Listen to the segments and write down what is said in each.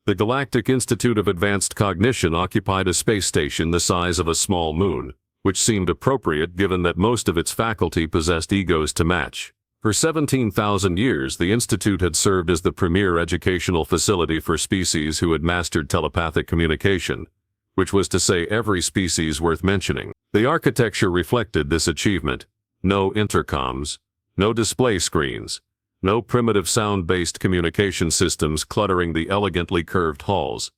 The Galactic Institute of Advanced Cognition occupied a space station the size of a small moon, which seemed appropriate given that most of its faculty possessed egos to match. For 17,000 years, the Institute had served as the premier educational facility for species who had mastered telepathic communication, which was to say every species worth mentioning. The architecture reflected this achievement. No intercoms, no display screens, no primitive sound-based communication systems cluttering the elegantly curved halls.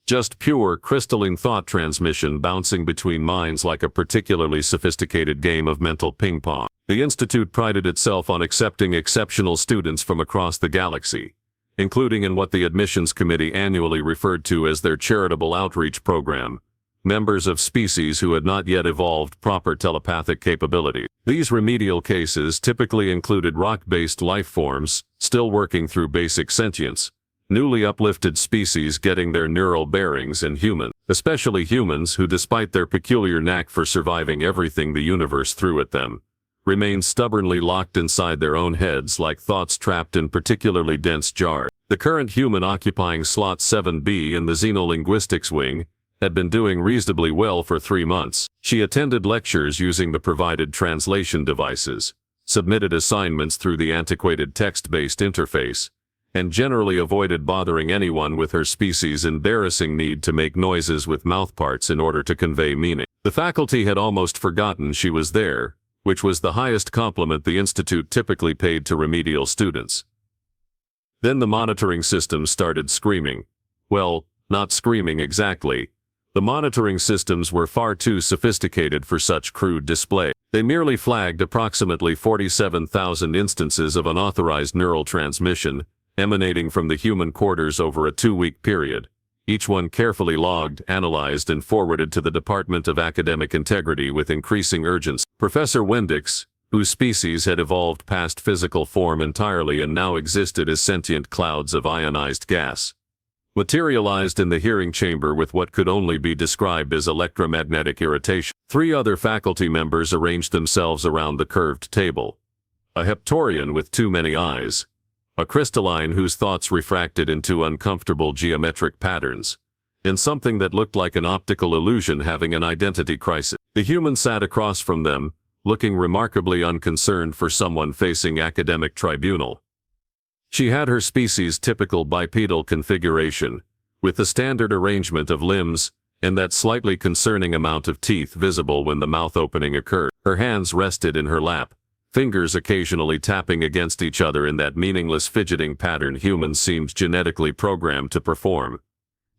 Just pure, crystalline thought transmission bouncing between minds like a particularly sophisticated game of mental ping-pong. The Institute prided itself on accepting exceptional students from across the galaxy, including in what the admissions committee annually referred to as their charitable outreach program, members of species who had not yet evolved proper telepathic capability. These remedial cases typically included rock-based life forms, still working through basic sentience, newly uplifted species getting their neural bearings, and humans, especially humans who, despite their peculiar knack for surviving everything the universe threw at them, remained stubbornly locked inside their own heads like thoughts trapped in particularly dense jars. The current human occupying slot 7B in the Xenolinguistics wing had been doing reasonably well for 3 months. She attended lectures using the provided translation devices, submitted assignments through the antiquated text-based interface, and generally avoided bothering anyone with her species' embarrassing need to make noises with mouthparts in order to convey meaning. The faculty had almost forgotten she was there, which was the highest compliment the Institute typically paid to remedial students. Then the monitoring systems started screaming. Well, not screaming exactly. The monitoring systems were far too sophisticated for such crude display. They merely flagged approximately 47,000 instances of unauthorized neural transmission, emanating from the human quarters over a 2-week period, each one carefully logged, analyzed, and forwarded to the Department of Academic Integrity with increasing urgency. Professor Wendix, whose species had evolved past physical form entirely and now existed as sentient clouds of ionized gas, materialized in the hearing chamber with what could only be described as electromagnetic irritation. 3 other faculty members arranged themselves around the curved table. A Heptorian with too many eyes, a crystalline whose thoughts refracted into uncomfortable geometric patterns, and something that looked like an optical illusion having an identity crisis. The human sat across from them, looking remarkably unconcerned for someone facing academic tribunal. She had her species' typical bipedal configuration, with the standard arrangement of limbs, and that slightly concerning amount of teeth visible when the mouth opening occurred. Her hands rested in her lap, fingers occasionally tapping against each other in that meaningless fidgeting pattern humans seemed genetically programmed to perform.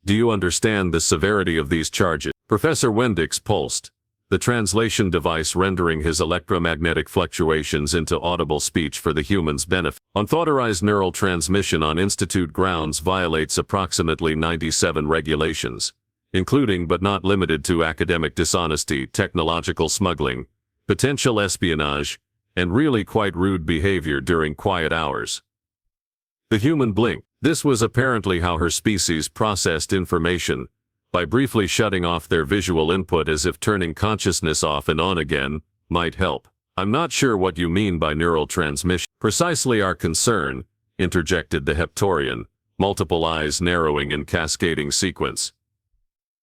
Do you understand the severity of these charges? Professor Wendix pulsed, the translation device rendering his electromagnetic fluctuations into audible speech for the human's benefit. Unauthorized neural transmission on Institute grounds violates approximately 97 regulations, including but not limited to academic dishonesty, technological smuggling, potential espionage, and really quite rude behavior during quiet hours. The human blinked. This was apparently how her species processed information, by briefly shutting off their visual input as if turning consciousness off and on again might help. I'm not sure what you mean by neural transmission. Precisely our concern, interjected the Heptorian, multiple eyes narrowing in cascading sequence.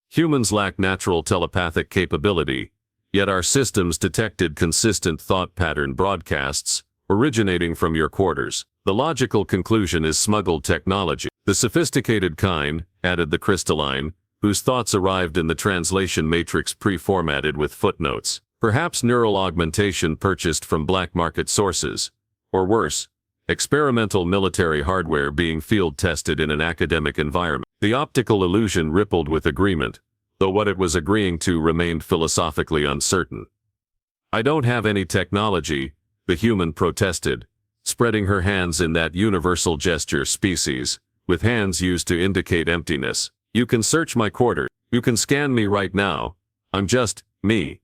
Humans lack natural telepathic capability, yet our systems detected consistent thought pattern broadcasts originating from your quarters. The logical conclusion is smuggled technology. The sophisticated kind, added the crystalline, whose thoughts arrived in the translation matrix pre-formatted with footnotes. Perhaps neural augmentation purchased from black market sources, or worse, experimental military hardware being field-tested in an academic environment. The optical illusion rippled with agreement, though what it was agreeing to remained philosophically uncertain. I don't have any technology, the human protested, spreading her hands in that universal gesture species, with hands used to indicate emptiness. You can search my quarters. You can scan me right now. I'm just me.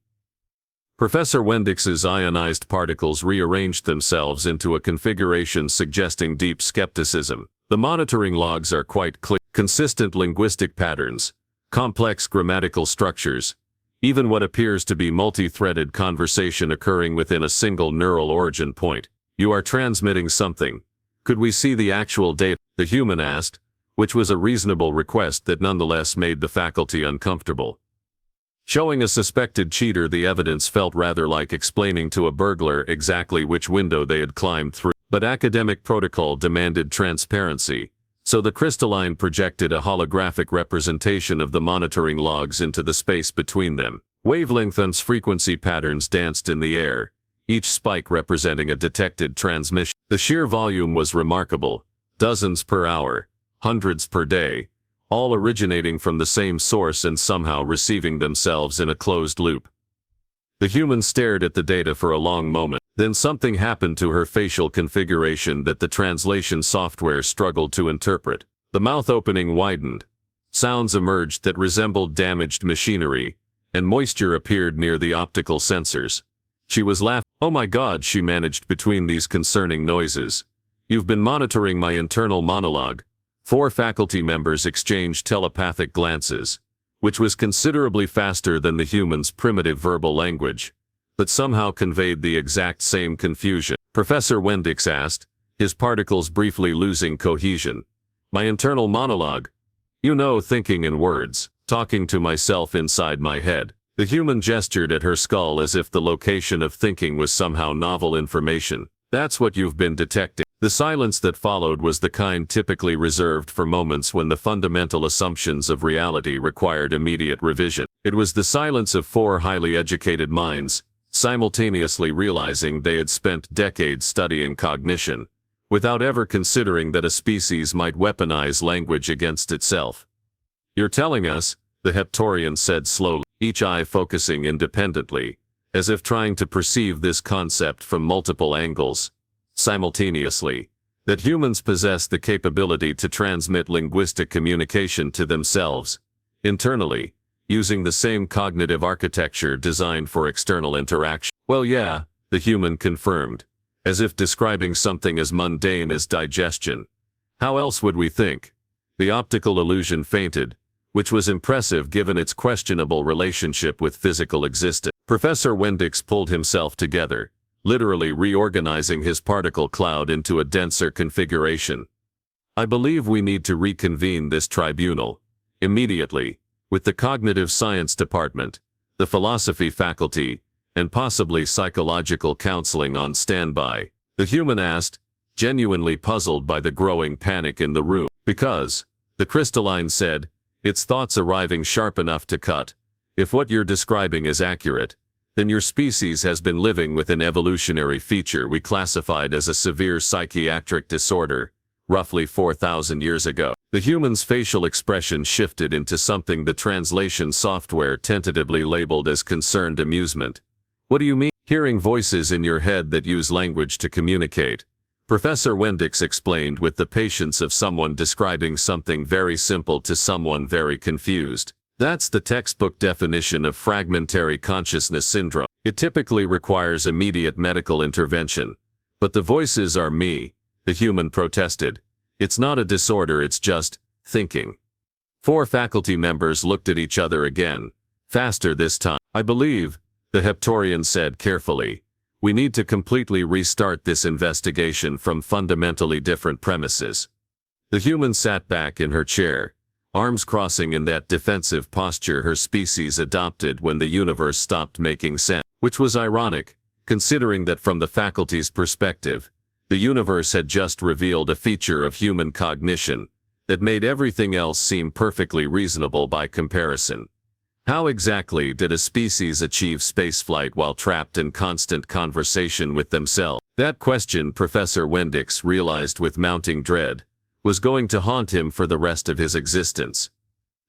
Professor Wendix's ionized particles rearranged themselves into a configuration suggesting deep skepticism. The monitoring logs are quite clear. Consistent linguistic patterns, complex grammatical structures, even what appears to be multi-threaded conversation occurring within a single neural origin point. You are transmitting something. Could we see the actual data? The human asked, which was a reasonable request that nonetheless made the faculty uncomfortable. Showing a suspected cheater the evidence felt rather like explaining to a burglar exactly which window they had climbed through. But academic protocol demanded transparency, so the crystalline projected a holographic representation of the monitoring logs into the space between them. Wavelength and frequency patterns danced in the air, each spike representing a detected transmission. The sheer volume was remarkable, dozens per hour, hundreds per day, all originating from the same source and somehow receiving themselves in a closed loop. The human stared at the data for a long moment. Then something happened to her facial configuration that the translation software struggled to interpret. The mouth opening widened. Sounds emerged that resembled damaged machinery, and moisture appeared near the optical sensors. She was laughing. "Oh my God," she managed between these concerning noises. "You've been monitoring my internal monologue." 4 faculty members exchanged telepathic glances, which was considerably faster than the human's primitive verbal language, but somehow conveyed the exact same confusion. Professor Wendix asked, his particles briefly losing cohesion. "My internal monologue? You know, thinking in words, talking to myself inside my head." The human gestured at her skull as if the location of thinking was somehow novel information. "That's what you've been detecting." The silence that followed was the kind typically reserved for moments when the fundamental assumptions of reality required immediate revision. It was the silence of 4 highly educated minds, simultaneously realizing they had spent decades studying cognition, without ever considering that a species might weaponize language against itself. "You're telling us," the Heptorian said slowly, each eye focusing independently, as if trying to perceive this concept from multiple angles, simultaneously, that humans possess the capability to transmit linguistic communication to themselves, internally, using the same cognitive architecture designed for external interaction. "Well, yeah," the human confirmed, as if describing something as mundane as digestion. "How else would we think?" The optical illusion fainted, which was impressive given its questionable relationship with physical existence. Professor Wendix pulled himself together, literally reorganizing his particle cloud into a denser configuration. "I believe we need to reconvene this tribunal, immediately, with the cognitive science department, the philosophy faculty, and possibly psychological counseling on standby," the human asked, genuinely puzzled by the growing panic in the room. "Because," the crystalline said, its thoughts arriving sharp enough to cut, "if what you're describing is accurate, then your species has been living with an evolutionary feature we classified as a severe psychiatric disorder, roughly 4,000 years ago." The human's facial expression shifted into something the translation software tentatively labeled as concerned amusement. "What do you mean?" "Hearing voices in your head that use language to communicate," Professor Wendix explained with the patience of someone describing something very simple to someone very confused. "That's the textbook definition of fragmentary consciousness syndrome. It typically requires immediate medical intervention. But the voices are me," the human protested. "It's not a disorder, it's just thinking." 4 faculty members looked at each other again, faster this time. "I believe," the Heptorian said carefully, "we need to completely restart this investigation from fundamentally different premises." The human sat back in her chair, arms crossing in that defensive posture her species adopted when the universe stopped making sense, which was ironic, considering that from the faculty's perspective, the universe had just revealed a feature of human cognition that made everything else seem perfectly reasonable by comparison. How exactly did a species achieve spaceflight while trapped in constant conversation with themselves? That question, Professor Wendix realized with mounting dread, was going to haunt him for the rest of his existence.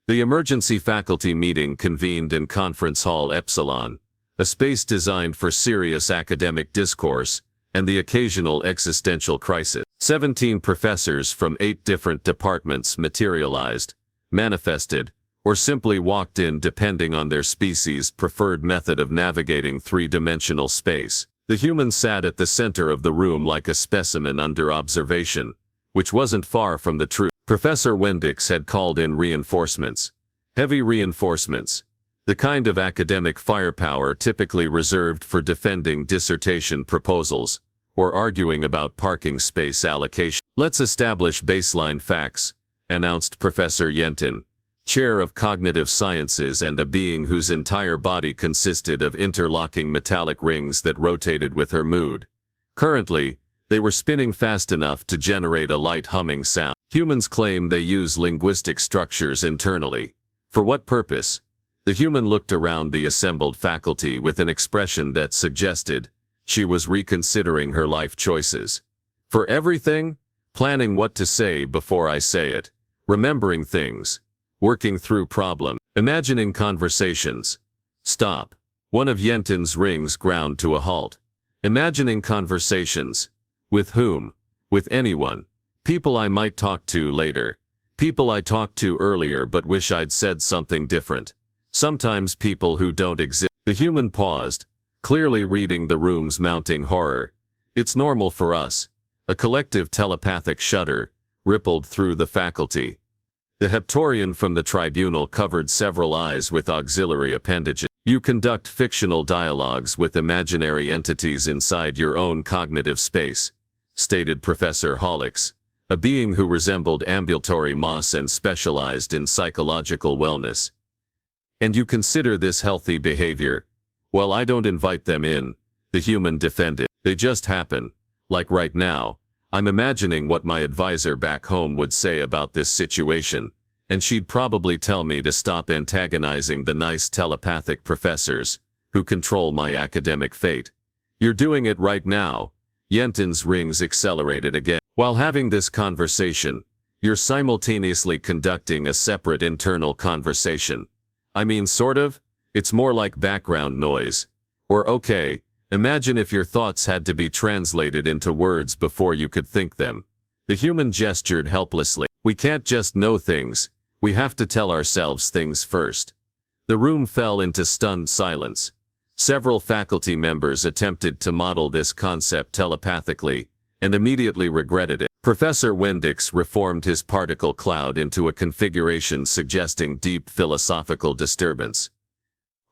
The emergency faculty meeting convened in Conference Hall Epsilon, a space designed for serious academic discourse and the occasional existential crisis. 17 professors from 8 different departments materialized, manifested, or simply walked in depending on their species' preferred method of navigating 3-dimensional space. The human sat at the center of the room like a specimen under observation, which wasn't far from the truth. Professor Wendix had called in reinforcements. Heavy reinforcements. The kind of academic firepower typically reserved for defending dissertation proposals, or arguing about parking space allocation. "Let's establish baseline facts, announced Professor Yentin, chair of cognitive sciences and a being whose entire body consisted of interlocking metallic rings that rotated with her mood. Currently, they were spinning fast enough to generate a light humming sound. Humans claim they use linguistic structures internally. For what purpose? The human looked around the assembled faculty with an expression that suggested she was reconsidering her life choices. For everything? Planning what to say before I say it. Remembering things. Working through problems. Imagining conversations. Stop. One of Yentin's rings ground to a halt. Imagining conversations. With whom? With anyone. People I might talk to later. People I talked to earlier but wish I'd said something different. Sometimes people who don't exist. The human paused, clearly reading the room's mounting horror. It's normal for us. A collective telepathic shudder rippled through the faculty. The Heptorian from the tribunal covered several eyes with auxiliary appendages. You conduct fictional dialogues with imaginary entities inside your own cognitive space, stated Professor Hollix, a being who resembled ambulatory moss and specialized in psychological wellness. And you consider this healthy behavior? Well, I don't invite them in, the human defended. They just happen. Like right now, I'm imagining what my advisor back home would say about this situation, and she'd probably tell me to stop antagonizing the nice telepathic professors who control my academic fate. You're doing it right now. Yentin's rings accelerated again. While having this conversation, you're simultaneously conducting a separate internal conversation. I mean, sort of. It's more like background noise. Or okay, imagine if your thoughts had to be translated into words before you could think them. The human gestured helplessly. We can't just know things. We have to tell ourselves things first. The room fell into stunned silence. Several faculty members attempted to model this concept telepathically, and immediately regretted it. Professor Wendix reformed his particle cloud into a configuration suggesting deep philosophical disturbance.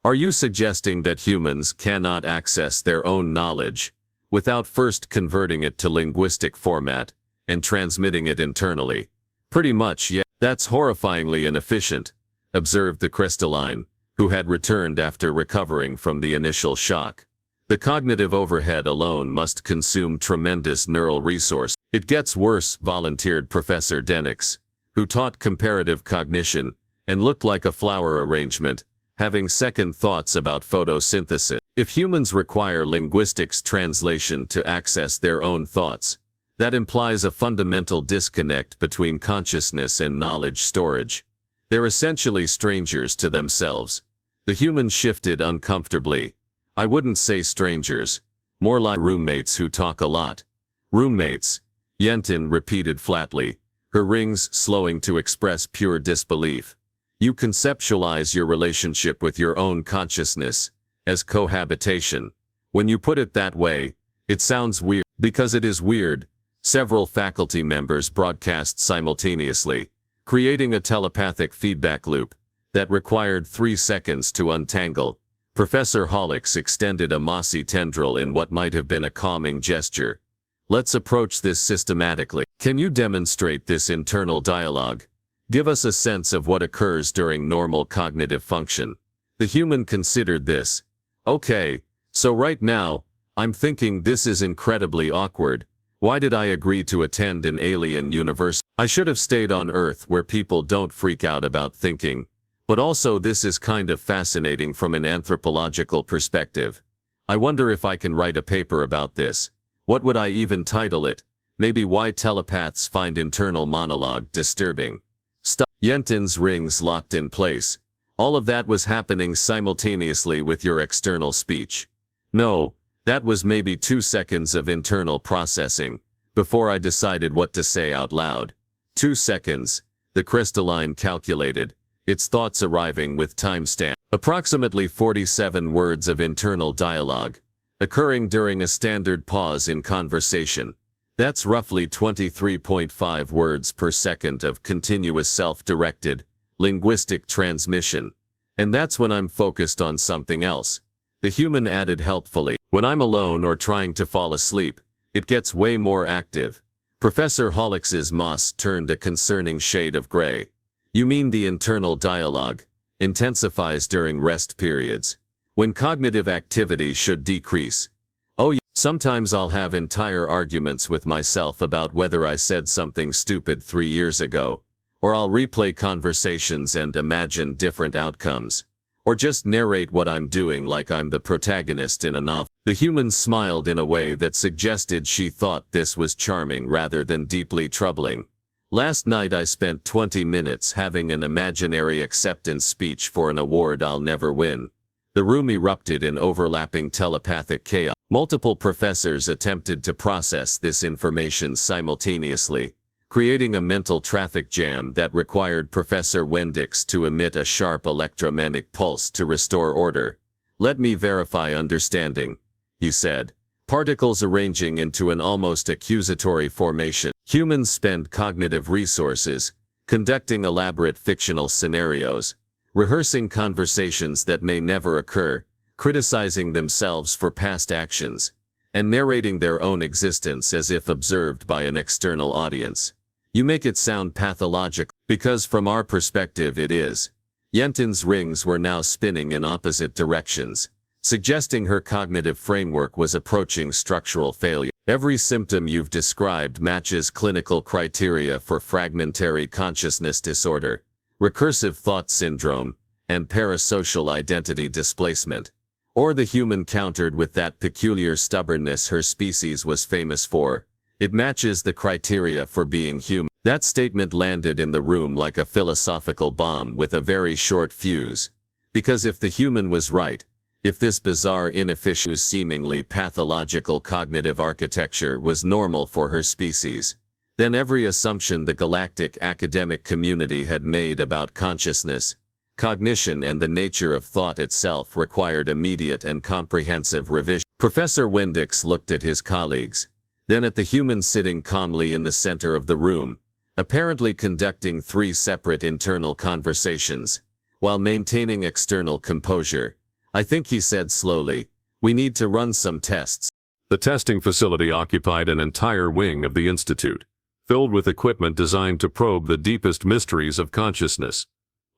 Are you suggesting that humans cannot access their own knowledge without first converting it to linguistic format and transmitting it internally? Pretty much, yeah. That's horrifyingly inefficient, observed the crystalline, who had returned after recovering from the initial shock. The cognitive overhead alone must consume tremendous neural resource. It gets worse, volunteered Professor Denix, who taught comparative cognition and looked like a flower arrangement, having second thoughts about photosynthesis. If humans require linguistics translation to access their own thoughts, that implies a fundamental disconnect between consciousness and knowledge storage. They're essentially strangers to themselves. The human shifted uncomfortably. I wouldn't say strangers, more like roommates who talk a lot. Roommates, Yentin repeated flatly, her rings slowing to express pure disbelief. You conceptualize your relationship with your own consciousness as cohabitation. When you put it that way, it sounds weird. Because it is weird, several faculty members broadcast simultaneously, creating a telepathic feedback loop that required 3 seconds to untangle. Professor Hollix extended a mossy tendril in what might have been a calming gesture. Let's approach this systematically. Can you demonstrate this internal dialogue? Give us a sense of what occurs during normal cognitive function. The human considered this. Okay, so right now, I'm thinking this is incredibly awkward. Why did I agree to attend an alien university? I should have stayed on Earth where people don't freak out about thinking. But also this is kind of fascinating from an anthropological perspective. I wonder if I can write a paper about this. What would I even title it? Maybe why telepaths find internal monologue disturbing. Stop. Yentin's rings locked in place. All of that was happening simultaneously with your external speech. No, that was maybe 2 seconds of internal processing before I decided what to say out loud. 2 seconds, the crystalline calculated, its thoughts arriving with timestamp. Approximately 47 words of internal dialogue, occurring during a standard pause in conversation. That's roughly 23.5 words per second of continuous self-directed, linguistic transmission. And that's when I'm focused on something else. The human added helpfully. When I'm alone or trying to fall asleep, it gets way more active. Professor Hollix's moss turned a concerning shade of gray. You mean the internal dialogue intensifies during rest periods, when cognitive activity should decrease. Oh yeah, sometimes I'll have entire arguments with myself about whether I said something stupid 3 years ago, or I'll replay conversations and imagine different outcomes, or just narrate what I'm doing like I'm the protagonist in a novel. The human smiled in a way that suggested she thought this was charming rather than deeply troubling. Last night I spent 20 minutes having an imaginary acceptance speech for an award I'll never win. The room erupted in overlapping telepathic chaos. Multiple professors attempted to process this information simultaneously, creating a mental traffic jam that required Professor Wendix to emit a sharp electromagnetic pulse to restore order. Let me verify understanding, he said, particles arranging into an almost accusatory formation. Humans spend cognitive resources, conducting elaborate fictional scenarios, rehearsing conversations that may never occur, criticizing themselves for past actions, and narrating their own existence as if observed by an external audience. You make it sound pathological, because from our perspective it is. Yentin's rings were now spinning in opposite directions, suggesting her cognitive framework was approaching structural failure. Every symptom you've described matches clinical criteria for fragmentary consciousness disorder, recursive thought syndrome, and parasocial identity displacement. Or the human countered with that peculiar stubbornness her species was famous for. It matches the criteria for being human. That statement landed in the room like a philosophical bomb with a very short fuse. Because if the human was right, if this bizarre inefficient seemingly pathological cognitive architecture was normal for her species, then every assumption the galactic academic community had made about consciousness, cognition and the nature of thought itself required immediate and comprehensive revision. Professor Wendix looked at his colleagues, then at the human sitting calmly in the center of the room, apparently conducting 3 separate internal conversations, while maintaining external composure. I think he said slowly, we need to run some tests. The testing facility occupied an entire wing of the Institute, filled with equipment designed to probe the deepest mysteries of consciousness.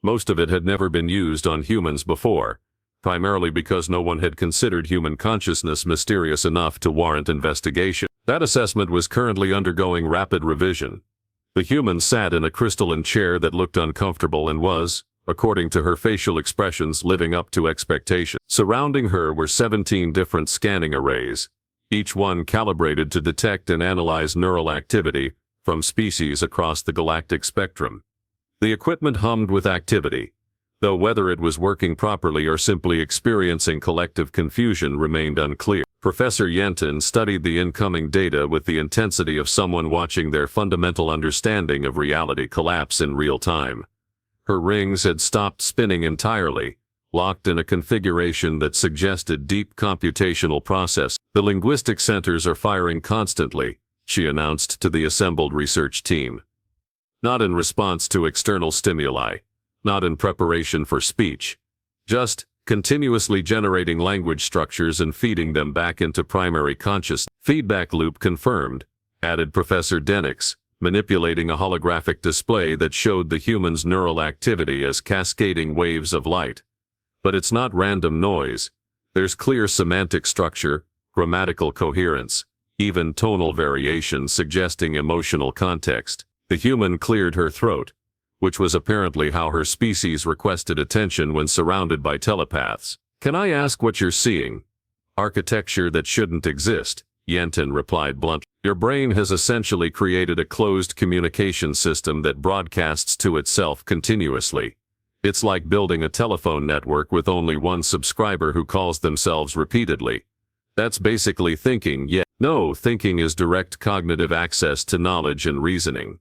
Most of it had never been used on humans before, primarily because no one had considered human consciousness mysterious enough to warrant investigation. That assessment was currently undergoing rapid revision. The human sat in a crystalline chair that looked uncomfortable and was, according to her facial expressions, living up to expectation. Surrounding her were 17 different scanning arrays, each one calibrated to detect and analyze neural activity from species across the galactic spectrum. The equipment hummed with activity, though whether it was working properly or simply experiencing collective confusion remained unclear. Professor Yentin studied the incoming data with the intensity of someone watching their fundamental understanding of reality collapse in real time. Her rings had stopped spinning entirely, locked in a configuration that suggested deep computational process. The linguistic centers are firing constantly, she announced to the assembled research team. Not in response to external stimuli, not in preparation for speech, just continuously generating language structures and feeding them back into primary consciousness. Feedback loop confirmed, added Professor Denix, manipulating a holographic display that showed the human's neural activity as cascading waves of light. But it's not random noise. There's clear semantic structure, grammatical coherence, even tonal variation suggesting emotional context. The human cleared her throat, which was apparently how her species requested attention when surrounded by telepaths. Can I ask what you're seeing? Architecture that shouldn't exist, Yentin replied bluntly. Your brain has essentially created a closed communication system that broadcasts to itself continuously. It's like building a telephone network with only one subscriber who calls themselves repeatedly. That's basically thinking, yet no, thinking is direct cognitive access to knowledge and reasoning.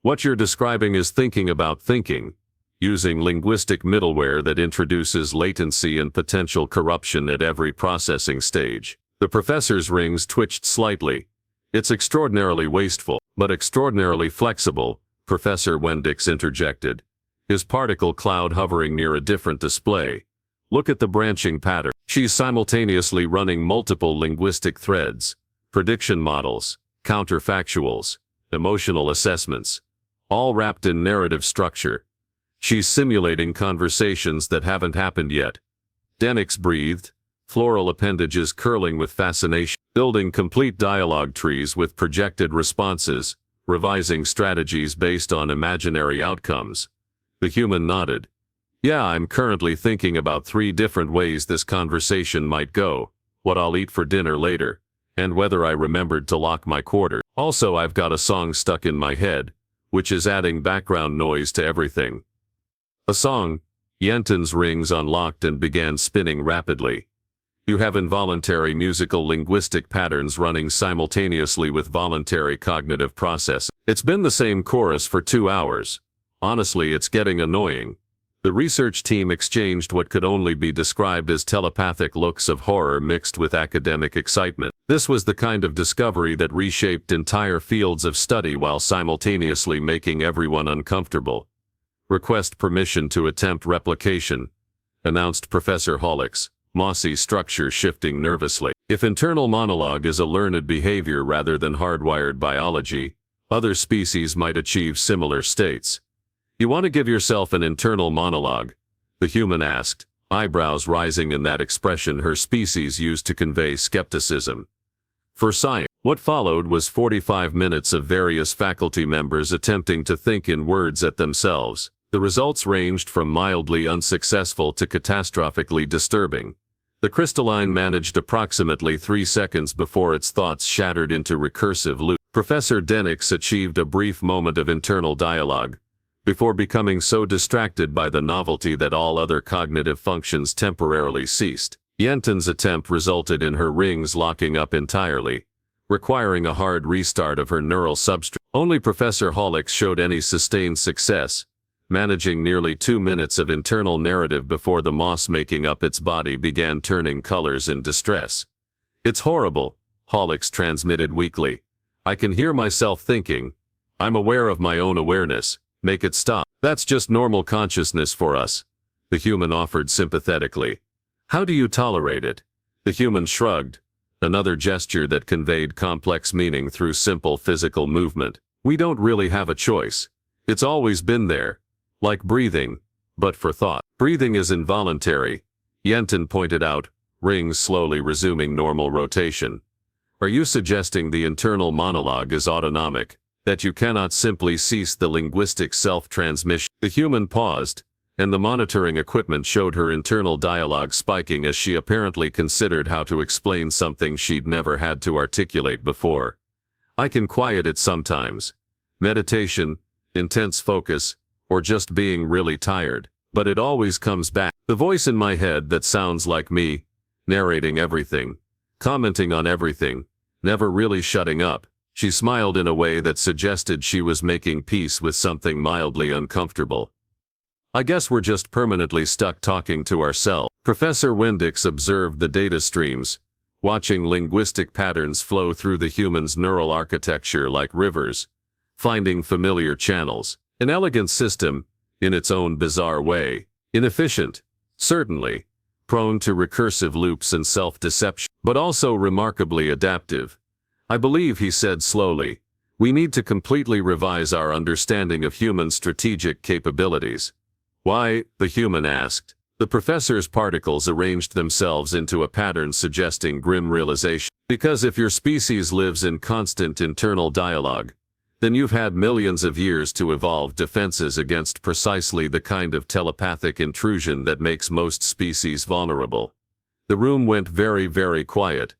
What you're describing is thinking about thinking, using linguistic middleware that introduces latency and potential corruption at every processing stage. The professor's rings twitched slightly. It's extraordinarily wasteful, but extraordinarily flexible, Professor Wendix interjected, his particle cloud hovering near a different display. Look at the branching pattern. She's simultaneously running multiple linguistic threads, prediction models, counterfactuals, emotional assessments, all wrapped in narrative structure. She's simulating conversations that haven't happened yet. Denix breathed, floral appendages curling with fascination, building complete dialogue trees with projected responses, revising strategies based on imaginary outcomes. The human nodded. Yeah, I'm currently thinking about 3 different ways this conversation might go, what I'll eat for dinner later, and whether I remembered to lock my quarters. Also, I've got a song stuck in my head, which is adding background noise to everything. A song. Yenton's rings unlocked and began spinning rapidly. You have involuntary musical linguistic patterns running simultaneously with voluntary cognitive process. It's been the same chorus for 2 hours. Honestly, it's getting annoying. The research team exchanged what could only be described as telepathic looks of horror mixed with academic excitement. This was the kind of discovery that reshaped entire fields of study while simultaneously making everyone uncomfortable. Request permission to attempt replication, announced Professor Hollix, mossy structure shifting nervously. If internal monologue is a learned behavior rather than hardwired biology, other species might achieve similar states. You want to give yourself an internal monologue? The human asked, eyebrows rising in that expression her species used to convey skepticism. For science, what followed was 45 minutes of various faculty members attempting to think in words at themselves. The results ranged from mildly unsuccessful to catastrophically disturbing. The crystalline managed approximately 3 seconds before its thoughts shattered into recursive loops. Professor Denix achieved a brief moment of internal dialogue, before becoming so distracted by the novelty that all other cognitive functions temporarily ceased. Yenton's attempt resulted in her rings locking up entirely, requiring a hard restart of her neural substrate. Only Professor Hollix showed any sustained success, managing nearly 2 minutes of internal narrative before the moss making up its body began turning colors in distress. It's horrible, Hollix transmitted weakly. I can hear myself thinking. I'm aware of my own awareness. Make it stop. That's just normal consciousness for us, the human offered sympathetically. How do you tolerate it? The human shrugged, another gesture that conveyed complex meaning through simple physical movement. We don't really have a choice. It's always been there. Like breathing, but for thought. Breathing is involuntary, Yenton pointed out, rings slowly resuming normal rotation. Are you suggesting the internal monologue is autonomic? That you cannot simply cease the linguistic self-transmission? The human paused, and the monitoring equipment showed her internal dialogue spiking as she apparently considered how to explain something she'd never had to articulate before. I can quiet it sometimes. Meditation, intense focus, or just being really tired. But it always comes back. The voice in my head that sounds like me, narrating everything, commenting on everything, never really shutting up. She smiled in a way that suggested she was making peace with something mildly uncomfortable. I guess we're just permanently stuck talking to ourselves. Professor Windix observed the data streams, watching linguistic patterns flow through the human's neural architecture like rivers, finding familiar channels. An elegant system, in its own bizarre way. Inefficient, certainly, prone to recursive loops and self-deception, but also remarkably adaptive. I believe, he said slowly, we need to completely revise our understanding of human strategic capabilities. Why? The human asked. The professor's particles arranged themselves into a pattern suggesting grim realization. Because if your species lives in constant internal dialogue, then you've had millions of years to evolve defenses against precisely the kind of telepathic intrusion that makes most species vulnerable. The room went very, very quiet.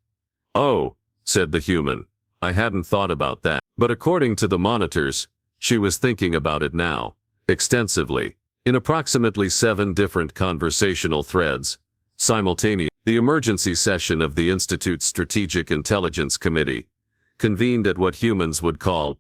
Oh, said the human. I hadn't thought about that. But according to the monitors, she was thinking about it now, extensively, in approximately 7 different conversational threads, simultaneously. The emergency session of the Institute's Strategic Intelligence Committee, convened at what humans would call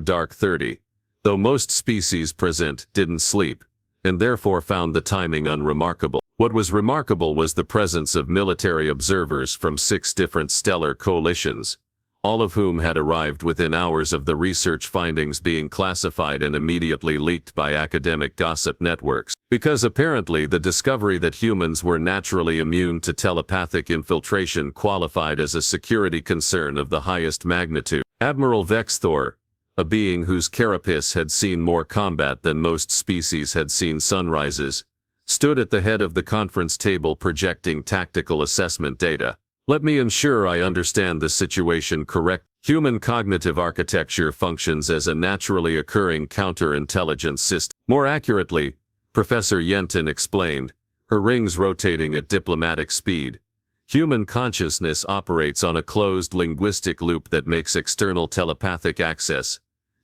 dark 30, though most species present didn't sleep, and therefore found the timing unremarkable. What was remarkable was the presence of military observers from 6 different stellar coalitions, all of whom had arrived within hours of the research findings being classified and immediately leaked by academic gossip networks. Because apparently the discovery that humans were naturally immune to telepathic infiltration qualified as a security concern of the highest magnitude. Admiral Vexthor, a being whose carapace had seen more combat than most species had seen sunrises, stood at the head of the conference table projecting tactical assessment data. Let me ensure I understand the situation correct. Human cognitive architecture functions as a naturally occurring counterintelligence system. More accurately, Professor Yentin explained, her rings rotating at diplomatic speed. Human consciousness operates on a closed linguistic loop that makes external telepathic access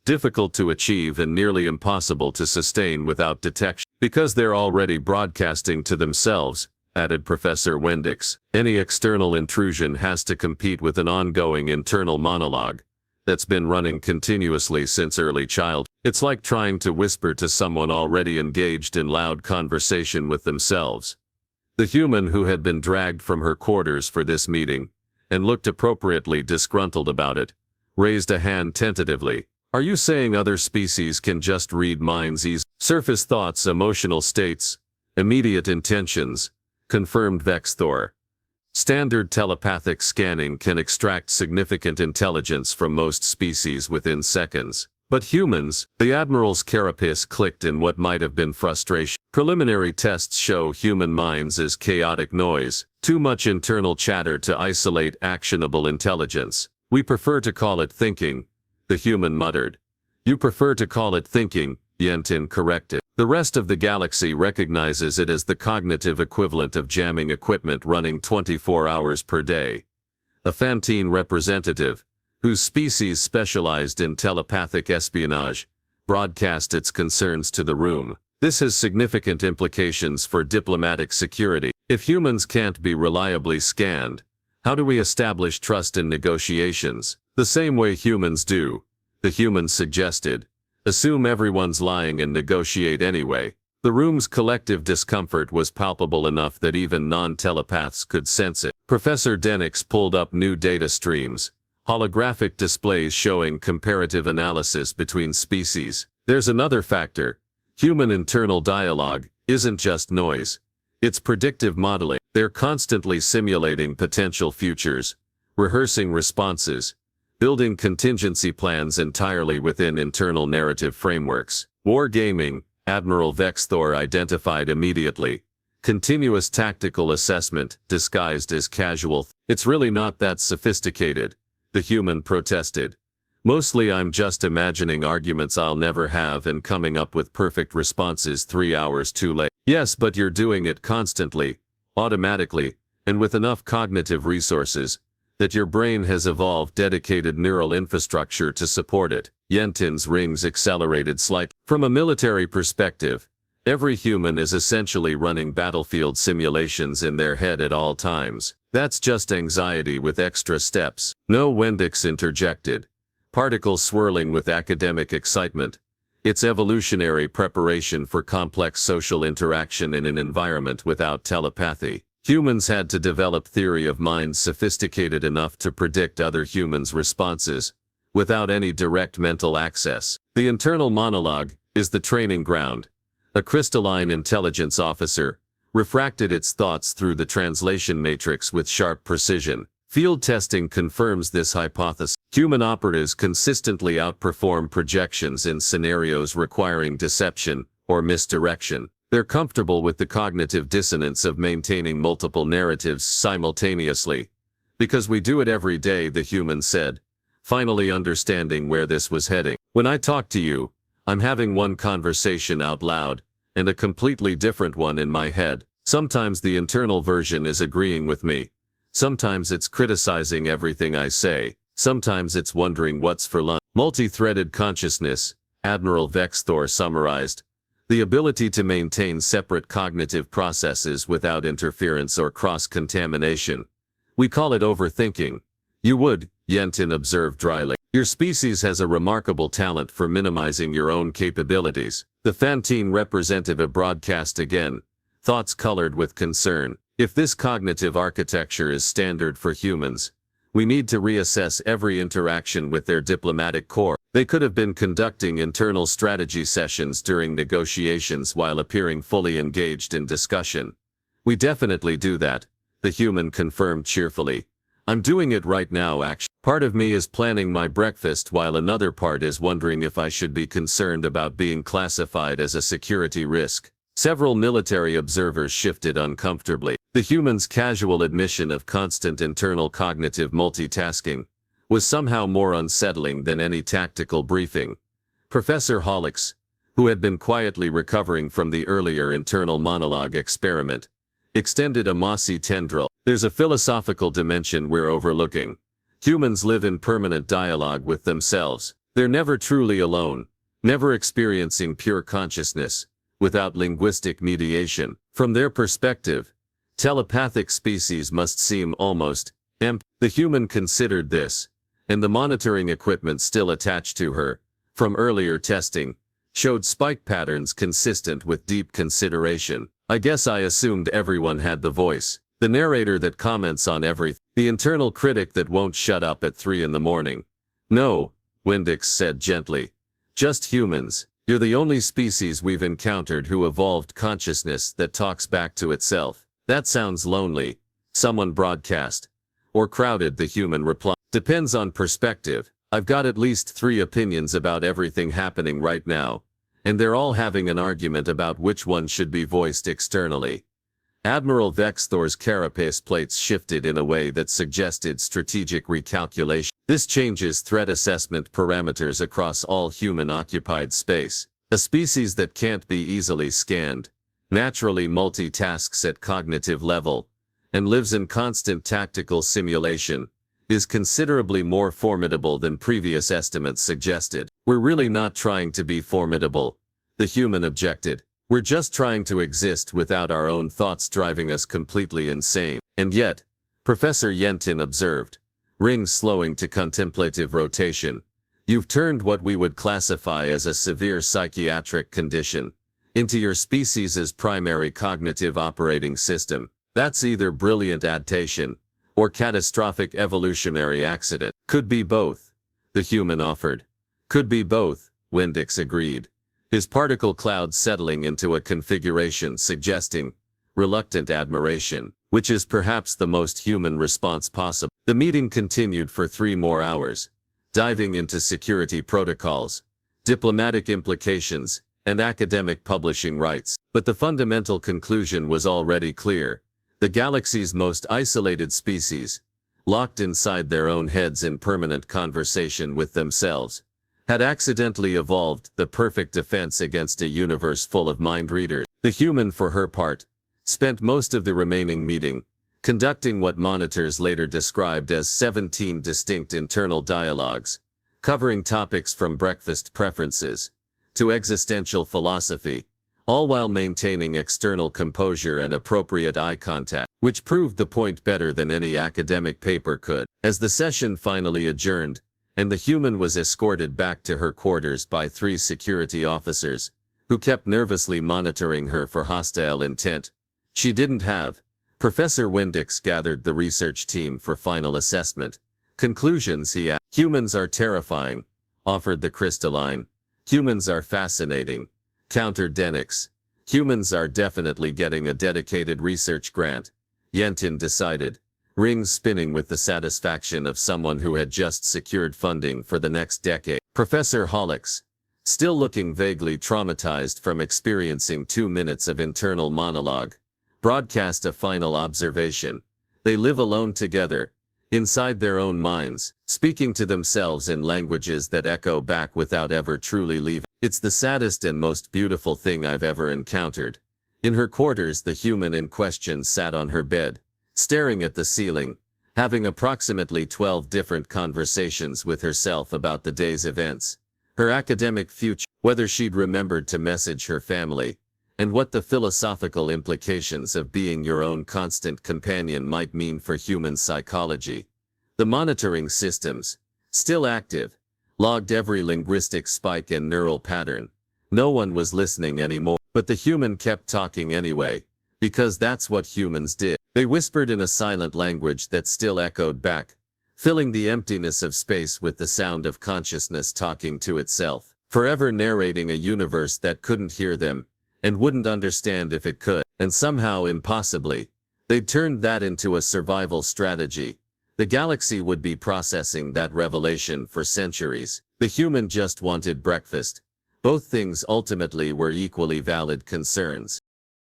difficult to achieve and nearly impossible to sustain without detection. Because they're already broadcasting to themselves, added Professor Wendix, any external intrusion has to compete with an ongoing internal monologue that's been running continuously since early childhood. It's like trying to whisper to someone already engaged in loud conversation with themselves. The human who had been dragged from her quarters for this meeting, and looked appropriately disgruntled about it, raised a hand tentatively. Are you saying other species can just read minds easily? Surface thoughts, emotional states, immediate intentions, confirmed Vexthor. Standard telepathic scanning can extract significant intelligence from most species within seconds. But humans, the Admiral's carapace clicked in what might have been frustration. Preliminary tests show human minds as chaotic noise, too much internal chatter to isolate actionable intelligence. We prefer to call it thinking, the human muttered. You prefer to call it thinking, Yentin corrected. The rest of the galaxy recognizes it as the cognitive equivalent of jamming equipment running 24 hours per day. A Fantine representative, whose species specialized in telepathic espionage, broadcast its concerns to the room. This has significant implications for diplomatic security. If humans can't be reliably scanned, how do we establish trust in negotiations? The same way humans do, the humans suggested. Assume everyone's lying and negotiate anyway. The room's collective discomfort was palpable enough that even non-telepaths could sense it. Professor Denix pulled up new data streams, holographic displays showing comparative analysis between species. There's another factor. Human internal dialogue isn't just noise. It's predictive modeling. They're constantly simulating potential futures, rehearsing responses, building contingency plans entirely within internal narrative frameworks. Wargaming, Admiral Vexthor identified immediately. Continuous tactical assessment, disguised as casual. It's really not that sophisticated, the human protested. Mostly I'm just imagining arguments I'll never have and coming up with perfect responses 3 hours too late. Yes, but you're doing it constantly, automatically, and with enough cognitive resources that your brain has evolved dedicated neural infrastructure to support it. Yentin's rings accelerated slightly. From a military perspective, every human is essentially running battlefield simulations in their head at all times. That's just anxiety with extra steps. No, Wendix interjected, particles swirling with academic excitement. It's evolutionary preparation for complex social interaction in an environment without telepathy. Humans had to develop theory of mind sophisticated enough to predict other humans' responses, without any direct mental access. The internal monologue is the training ground. A crystalline intelligence officer refracted its thoughts through the translation matrix with sharp precision. Field testing confirms this hypothesis. Human operatives consistently outperform projections in scenarios requiring deception or misdirection. They're comfortable with the cognitive dissonance of maintaining multiple narratives simultaneously. Because we do it every day, the human said, finally understanding where this was heading. When I talk to you, I'm having one conversation out loud, and a completely different one in my head. Sometimes the internal version is agreeing with me. Sometimes it's criticizing everything I say. Sometimes it's wondering what's for lunch. Multi-threaded consciousness, Admiral Vexthor summarized. The ability to maintain separate cognitive processes without interference or cross-contamination. We call it overthinking. You would, Yentin observed dryly. Your species has a remarkable talent for minimizing your own capabilities. The Fantine representative broadcast again, thoughts colored with concern. If this cognitive architecture is standard for humans, we need to reassess every interaction with their diplomatic corps. They could have been conducting internal strategy sessions during negotiations while appearing fully engaged in discussion. We definitely do that, the human confirmed cheerfully. I'm doing it right now actually. Part of me is planning my breakfast while another part is wondering if I should be concerned about being classified as a security risk. Several military observers shifted uncomfortably. The human's casual admission of constant internal cognitive multitasking was somehow more unsettling than any tactical briefing. Professor Hollix, who had been quietly recovering from the earlier internal monologue experiment, extended a mossy tendril. There's a philosophical dimension we're overlooking. Humans live in permanent dialogue with themselves. They're never truly alone, never experiencing pure consciousness, without linguistic mediation. From their perspective, telepathic species must seem almost empty. The human considered this, and the monitoring equipment still attached to her, from earlier testing, showed spike patterns consistent with deep consideration. I guess I assumed everyone had the voice. The narrator that comments on everything. The internal critic that won't shut up at 3 in the morning. No, Windix said gently. Just humans. You're the only species we've encountered who evolved consciousness that talks back to itself. That sounds lonely. Someone broadcast. Or crowded, the human replied. Depends on perspective. I've got at least 3 opinions about everything happening right now, and they're all having an argument about which one should be voiced externally. Admiral Vexthor's carapace plates shifted in a way that suggested strategic recalculation. This changes threat assessment parameters across all human-occupied space. A species that can't be easily scanned, naturally multitasks at cognitive level, and lives in constant tactical simulation, is considerably more formidable than previous estimates suggested. We're really not trying to be formidable, the human objected. We're just trying to exist without our own thoughts driving us completely insane. And yet, Professor Yentin observed, rings slowing to contemplative rotation, you've turned what we would classify as a severe psychiatric condition into your species' primary cognitive operating system. That's either brilliant adaptation or catastrophic evolutionary accident. Could be both, the human offered. Could be both, Windix agreed, his particle cloud settling into a configuration suggesting reluctant admiration, which is perhaps the most human response possible. The meeting continued for 3 more hours, diving into security protocols, diplomatic implications, and academic publishing rights. But the fundamental conclusion was already clear. The galaxy's most isolated species, locked inside their own heads in permanent conversation with themselves, had accidentally evolved the perfect defense against a universe full of mind readers. The human, for her part, spent most of the remaining meeting conducting what monitors later described as 17 distinct internal dialogues, covering topics from breakfast preferences to existential philosophy, all while maintaining external composure and appropriate eye contact, which proved the point better than any academic paper could. As the session finally adjourned, and the human was escorted back to her quarters by 3 security officers, who kept nervously monitoring her for hostile intent she didn't have, Professor Windix gathered the research team for final assessment. Conclusions, he asked. Humans are terrifying, offered the crystalline. Humans are fascinating, countered Denix. Humans are definitely getting a dedicated research grant, Yentin decided, rings spinning with the satisfaction of someone who had just secured funding for the next decade. Professor Hollix, still looking vaguely traumatized from experiencing 2 minutes of internal monologue, broadcast a final observation. They live alone together, inside their own minds, speaking to themselves in languages that echo back without ever truly leaving. It's the saddest and most beautiful thing I've ever encountered. In her quarters, the human in question sat on her bed, staring at the ceiling, having approximately 12 different conversations with herself about the day's events, her academic future, whether she'd remembered to message her family, and what the philosophical implications of being your own constant companion might mean for human psychology. The monitoring systems, still active, logged every linguistic spike and neural pattern. No one was listening anymore, but the human kept talking anyway, because that's what humans did. They whispered in a silent language that still echoed back, filling the emptiness of space with the sound of consciousness talking to itself, forever narrating a universe that couldn't hear them, and wouldn't understand if it could. And somehow, impossibly, they'd turned that into a survival strategy. The galaxy would be processing that revelation for centuries. The human just wanted breakfast. Both things ultimately were equally valid concerns.